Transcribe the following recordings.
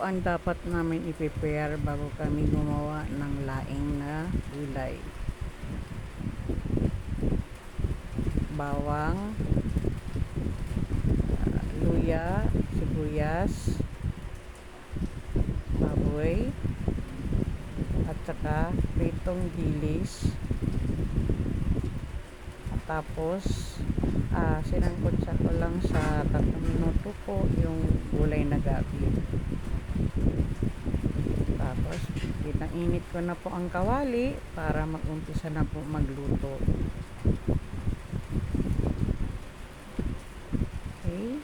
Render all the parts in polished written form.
ang dapat namin i-prepare bago kami gumawa ng laing na gulay. Bawang, luya, sibuyas, baboy, at saka pritong dilis. At tapos sinangkotsa ko lang sa 3 minuto po yung gulay na gabi. Tapos pinainit ko na po ang kawali para mag-umpisa na po magluto. Okay.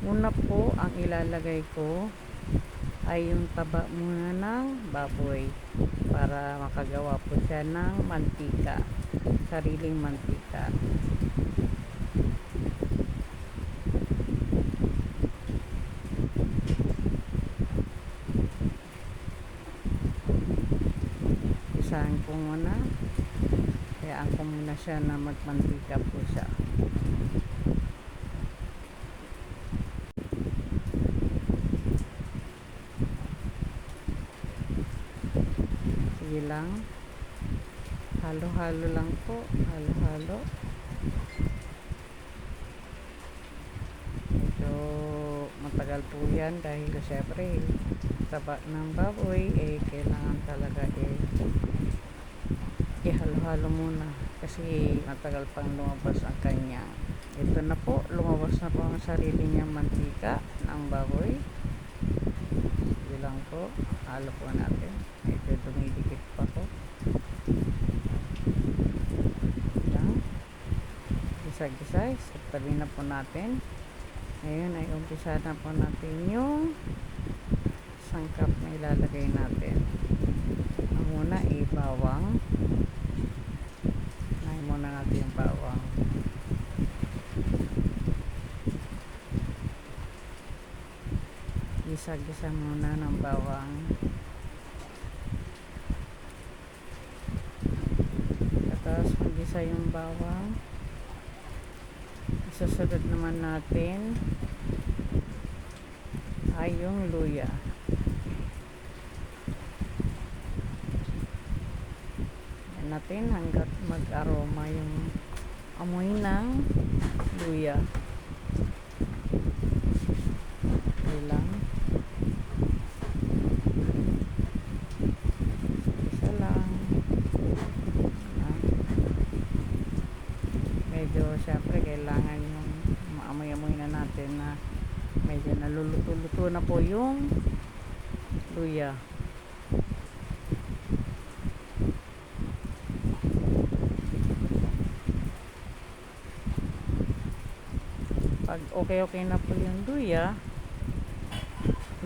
Una po ang ilalagay ko ay yung taba muna ng baboy para makagawa po siya ng mantika, sariling mantika. Isahan ko muna, hayaan ko muna siya na magmantika po siya. Sige lang, halo-halo lang po, halo-halo. Medyo matagal po yan dahil syempre taba ng baboy kailangan talaga ihalo-halo muna kasi matagal pang lumabas ang kanya. Ito na po, lumabas na po ang sarili niyang mantika ng baboy. Sige lang po, halo po natin. Ito dumidikit pa po. Yan, gisa-gisa, tabi na po natin. Ngayon ay umpisa na po natin yung sangkap na ilalagay natin. Ang muna ay bawang. Nahin muna natin yung bawang. Gisa-gisa muna ng bawang. Tapos mag-gisa yung bawang. Susunod naman natin ay yung luya. Yan natin hanggat mag-aroma yung amoy ng luya. Okay lang. Isa lang. Medyo syempre kailangan yung maamoy-amoy na natin na medyo naluluto-luto na po yung luya. Pag okay na po yung luya,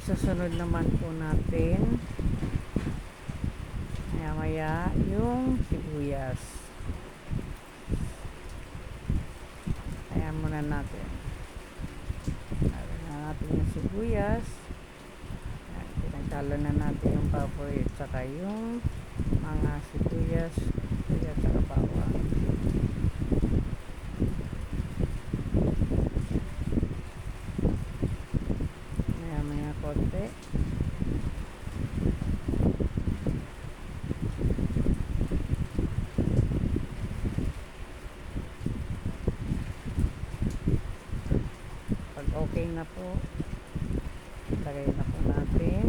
isusunod naman po natin maya-maya yung sibuyas. Ayan muna natin. Ayan na natin yung sibuyas. Ayan, pinagkalo na natin yung baboy at saka yung mga sibuyas at saka bawang. Maya-maya konti. Okay na po, lagay na po natin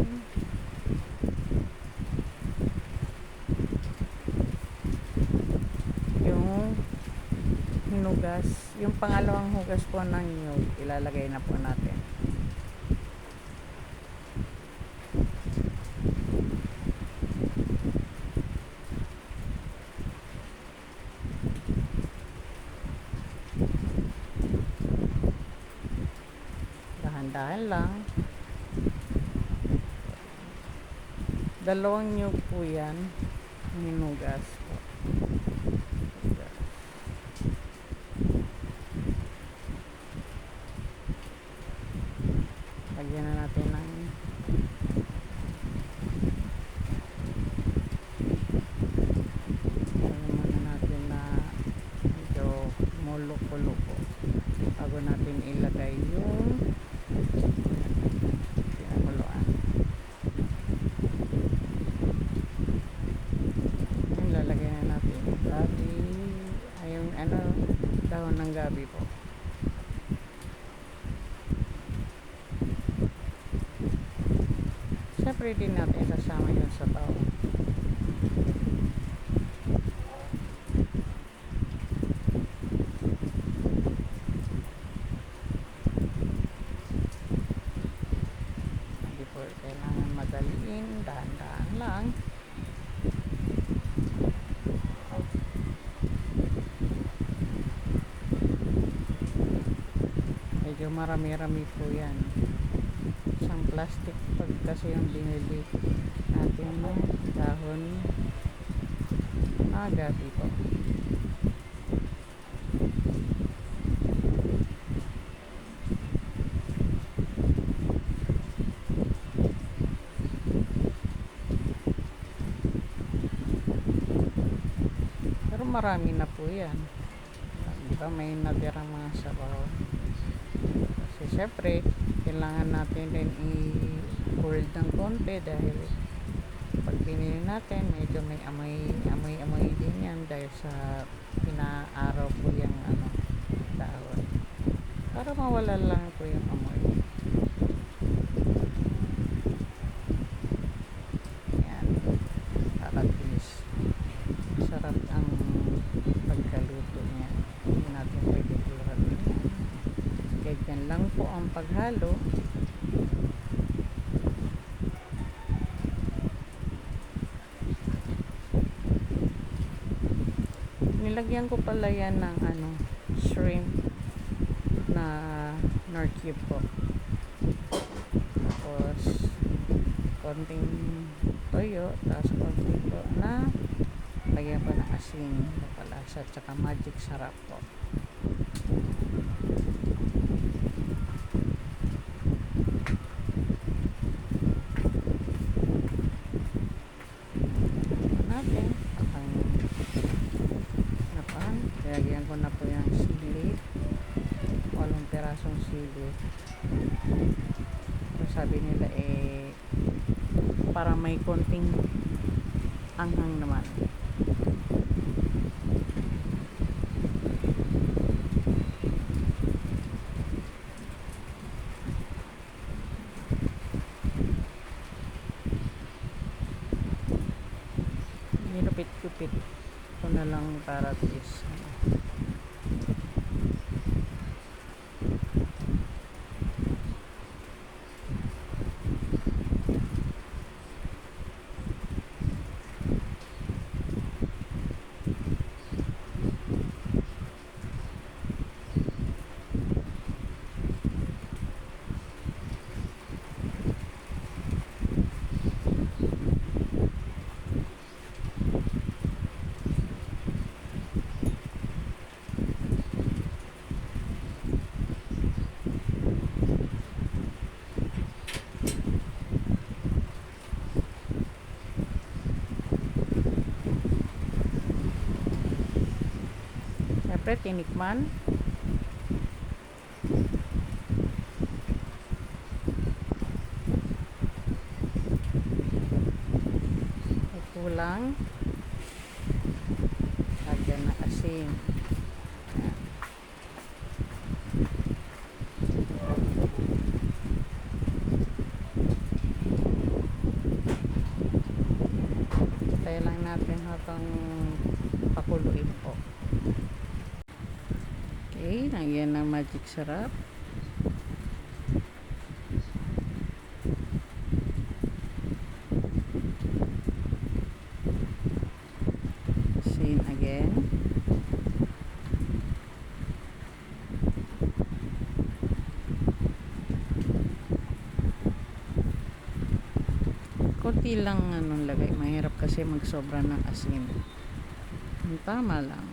yung hinugas, yung pangalawang hugas po ng nyug, ilalagay na po natin. Dahan lang. 2 nyug po yan, hinugas po. Lagyan na natin ng muna natin na medyo muluko-luko. Pag bago natin ilagay yung pinakuluan. Yung lalagay na natin gabi, ay yung dahon ng gabi po. Siyempre din natin sasama yun sa tao. Hindi po kailangan madaliin, dahan-dahan lang. Medyo marami-rami po yan. Isang plastic bag kasi yung binili natin ng dahon gabi po. Pero marami na po yan. Diba may natirang mga sabaw. Kasi syempre kailangan natin din i-hold ng konti dahil pag pinili natin medyo may amoy din yan dahil sa pinaaraw po yung dahon para mawala lang po yung amoy. Yan, para at least sarap ang pagkaluto niya. Hindi natin pwede tulad yan. Ganyan lang po ang paghalo. Nilagyan ko pala yan ng shrimp na nor cube po. Tapos konting toyo, tapos konting po na lagyan po ng asin, palasa, tsaka magic sarap po. Natin lagyan ko na po yung sili, 8 pirasong sili. So, sabi nila para may konting anghang naman. Nilupit-kupit ko na lang para this syempre tinikman. May kulang, lagyan na asin. Tayo lang natin habang pakuluin po. Okay, lagyan ng magic sarap. Asin again. Konti lang lagay. Mahirap kasi magsobra ng asin. Tama lang.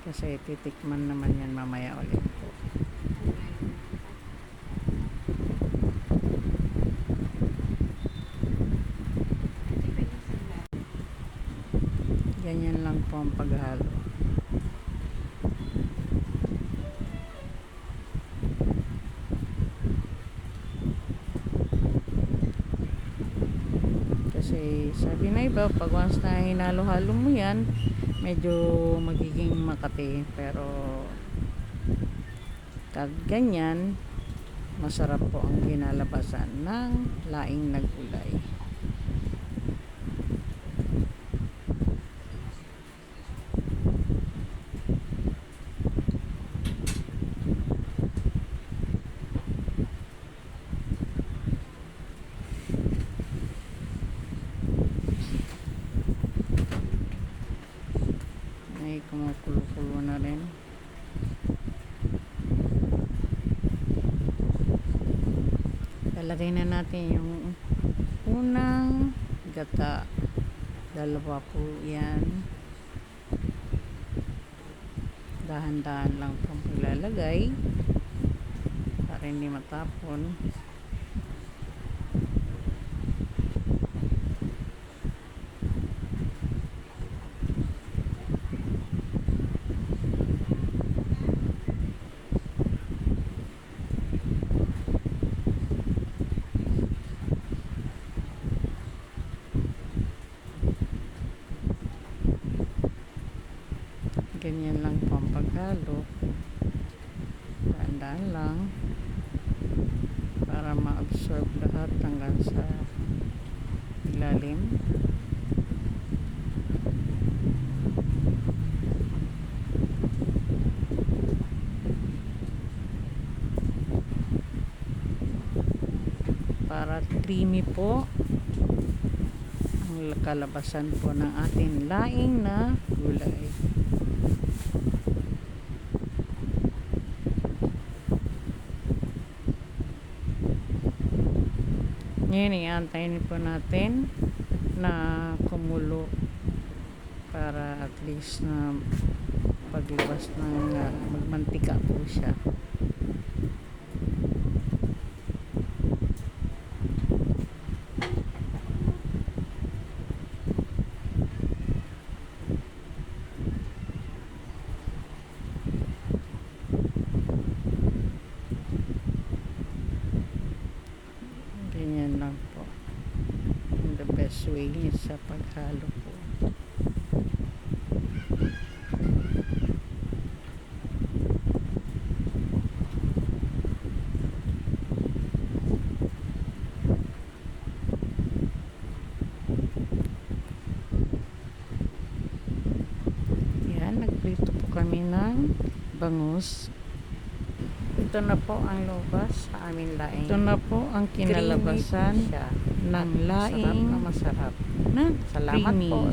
Kasi titikman naman yan mamaya ulit po. Ganyan lang po ang paghalo. sabi na iba, pag once na hinalo-halo mo yan, medyo magiging makati. Pero pag ganyan, masarap po ang kinalabasan ng laing na gulay. Ay, kumukulo-kulo na rin. Lalagay na natin yung unang gata. Dalawa po yan. Dahan-dahan lang po ilalagay para hindi matapon. Ganyan lang po ang paghalo. Dahan-dahan lang para ma-absorb lahat hanggang sa ilalim. Para creamy po ang kalabasan po ng ating laing na gulay. Ngayon, iantayin po natin na kumulo para at least na paglabas ng magmantika po siya. Ganyan lang po. The best way sa paghalo po. Yan, nagprito po kami ng bangus. Ito na po ang lubas sa aming laing. Ito na po ang kinalabasan ng laing. Masarap na masarap. Na Salamat creamy. po.